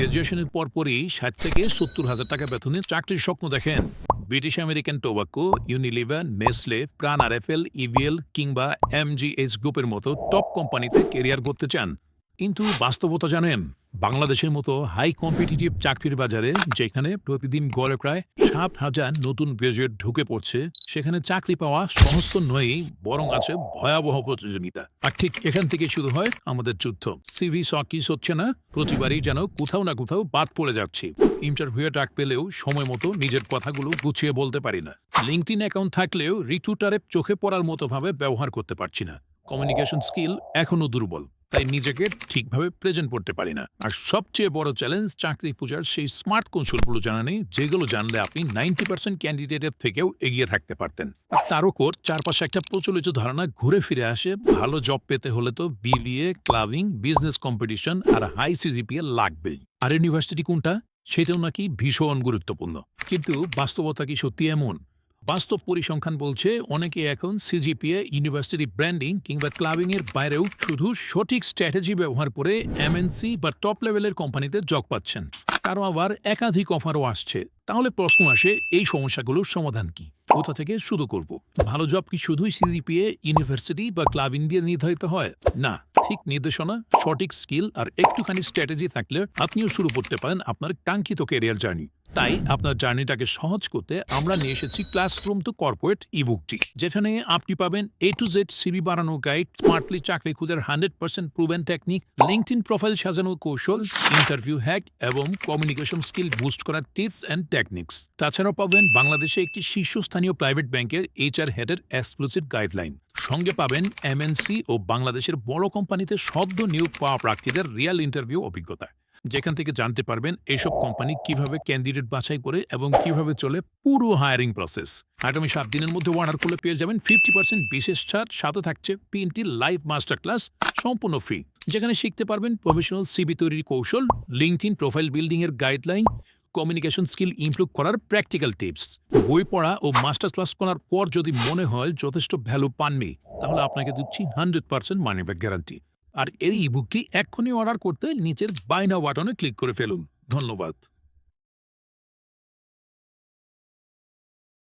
গ্র্যাজুয়েশনের পরপরই ৬০ থেকে ৭০,০০০ টাকা বেতনে চাকরির স্বপ্ন দেখেন। British American tobacco, Unilever, Nestle, প্রাণ আরএফএল, ইভিএল কিংবা এমজিএইচ গ্রুপের মতো টপ কোম্পানিতে কেরিয়ার করতে চান। কিন্তু বাস্তবতা জানেন, বাংলাদেশের মতো হাই কম্পিটিটিভ চাকরির বাজারে, যেখানে প্রতিদিন গড়ে প্রায় ৭,০০০ নতুন গ্রাজুয়েট ঢুকে পড়ছে, সেখানে চাকরি পাওয়া সহজ তো নয়ই, বরং আছে ভয়াবহ প্রতিযোগিতা। আর ঠিক এখান থেকে শুরু হয় আমাদের যুদ্ধ। সিভি শর্টলিস্ট হচ্ছে না, প্রতিবারই যেন কোথাও না কোথাও বাদ পড়ে যাচ্ছি। ইন্টারভিউয়ে ডাক পেলেও সময় মতো নিজের কথাগুলো গুছিয়ে বলতে পারি না। লিঙ্কডইন অ্যাকাউন্ট থাকলেও রিক্রুটারের চোখে পড়ার মতো ভাবে ব্যবহার করতে পারছি না। কমিউনিকেশন স্কিল এখনো দুর্বল, তাই নিজেকে ঠিকভাবে প্রেজেন্ট করতে পারি না। আর সবচেয়ে বড় চ্যালেঞ্জ, চাকরি খোঁজার সেই স্মার্ট কৌশলগুলো জানা নেই, যেগুলো জানলে আপনি 90% ক্যান্ডিডেটের থেকেও এগিয়ে থাকতে পারতেন। আর তার উপর চারপাশে একটা প্রচলিত ধারণা ঘুরে ফিরে আসে, ভালো জব পেতে হলে তো বিবিএ, ক্লাবিং, বিজনেস কম্পিটিশন আর হাই সিজিপিএ লাগবেই। আর ইউনিভার্সিটি কোনটা, সেটাও নাকি ভীষণ গুরুত্বপূর্ণ। কিন্তু বাস্তবতা কি সত্যি এমন? বাস্তব পরিসংখ্যান বলছে অনেকে এখন সিজিপিএ, ইউনিভার্সিটি ব্র্যান্ডিং কিংবা ক্লাবিংয়ের বাইরেও শুধু সঠিক স্ট্র্যাটেজি ব্যবহার করে এমএনসি বা টপ লেভেলের কোম্পানিতে জব পাচ্ছেন। কারো আবার একাধিক অফারও আসছে। তাহলে প্রশ্ন আসে, এই সমস্যাগুলোর সমাধান কি? কোথা থেকে শুরু করব? ভালো জব কি শুধুই সিজিপিএ, ইউনিভার্সিটি বা ক্লাবিং দিয়ে নির্ধারিত হয়? না, ঠিক নির্দেশনা, সঠিক স্কিল আর একটুখানি স্ট্র্যাটেজি থাকলে আপনিও শুরু করতে পারেন আপনার কাঙ্ক্ষিত ক্যারিয়ার জার্নি। তাই আপনার জার্নিটাকে সহজ করতে আমরা নিয়ে এসেছি ক্লাসরুম টু কর্পোরেট ইবুকটি, যেখানে আপনি পাবেন A to Z সিভি বানানোর গাইড, স্মার্টলি চাকরি খোঁজার 100% প্রুভেন টেকনিক, লিঙ্কডইন প্রোফাইল সাজানোর কৌশল, ইন্টারভিউ হ্যাক এবং কমিউনিকেশন স্কিল বুস্ট করার টিপস অ্যান্ড টেকনিক্স। তাছাড়াও পাবেন বাংলাদেশে একটি শীর্ষস্থানীয় প্রাইভেট ব্যাংকের HR হেডের এক্সক্লুসিভ গাইডলাইন। সঙ্গে পাবেন এমএনসি ও বাংলাদেশের বড় কোম্পানিতে সদ্য নিয়োগ পাওয়া প্রার্থীদের রিয়েল ইন্টারভিউ অভিজ্ঞতা, যেখান থেকে জানতে পারবেন এসব কোম্পানি কিভাবে ক্যান্ডিডেট বাছাই করে এবং কিভাবে চলে পুরো হায়ারিং প্রসেস। আগামী 7 দিনের মধ্যে অর্ডার করলে পেয়ে যাবেন 50% বিশেষ ছাড়, সাথে থাকছে 3টি লাইভ মাস্টার ক্লাস সম্পূর্ণ ফ্রি, যেখানে শিখতে পারবেন প্রফেশনাল সিভি তৈরির কৌশল, লিঙ্কডইন প্রোফাইল বিল্ডিং এর গাইডলাইন, কমিউনিকেশন স্কিল ইমপ্রুভ করার প্র্যাকটিক্যাল টিপস। বই পড়া ও মাস্টার ক্লাস করার পর যদি মনে হয় যথেষ্ট ভ্যালু পাননি, তাহলে আপনাকে দিচ্ছি 100% মানি ব্যাক গ্যারান্টি। আর এই ইবুকটি এক্ষুনি অর্ডার করতে নিচের বাই নাও বাটনে ক্লিক করে ফেলুন। ধন্যবাদ।